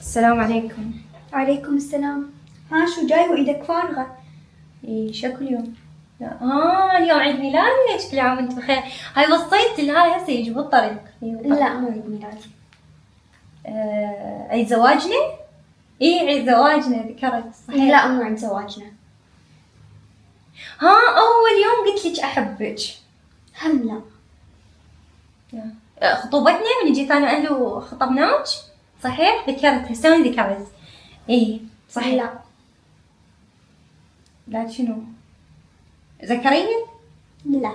السلام عليكم. وعليكم السلام. ها شو جاي وإيدك فارغة؟ شكو اليوم؟ لا اليوم عيد ميلادي، كل عام وانت بخير. هاي وصيت لهاي هسه يجي بالطريق. لا مو عيد ميلادي. عيد زواجنا؟ عيد زواجنا ذكرت صحيح. لا مو عيد زواجنا. أول يوم قلت لك أحبك. هم لا. خطوبتنا من جيت أنا وأهله وخطبناك صحيح؟ ذكرت هسه ذكرت. صحيح. لا. لا شنو؟ زكريا؟ لا.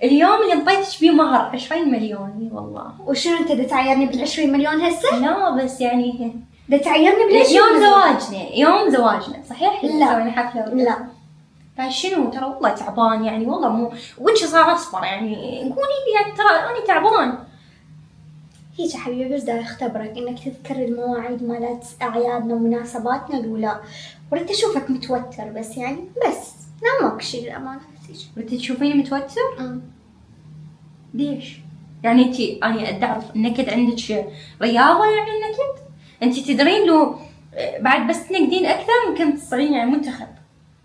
اليوم اللي انطيتك بيه مهر 20 مليون. والله. وشنو انت دا تعيرني بال20 مليون هسه؟ لا بس يعني دا تعيرني بال20 يوم زواجنا، يوم زواجنا صحيح؟ لا. سوينا حفلة. لا. لا شنو، ترى والله تعبان يعني، والله مو وجهي صار اصفر يعني، قولي لي يعني ترى انا تعبان. هيك يا حبيبي بس دا اختبرك انك تذكر المواعيد مالت اعيادنا ومناسباتنا الاولى، وريت اشوفك متوتر بس يعني بس لا ماكو شي للامانه بس بدك تشوفيني متوتر؟ ليش؟ يعني انا اعرف انك عندك رياضه، يعني انت تدرين لو بعد بس تنقدين اكثر ممكن تصيرين يعني منتخب.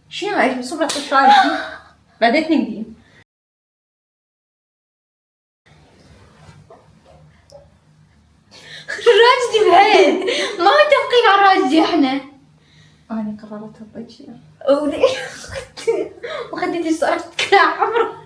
شنو ايش بصبرك الشاي بعدين تنقدين. راجدي بعيد ما متفقين على راجدي احنا. انا قررت اضيج وخديتي صارت كذا عمره.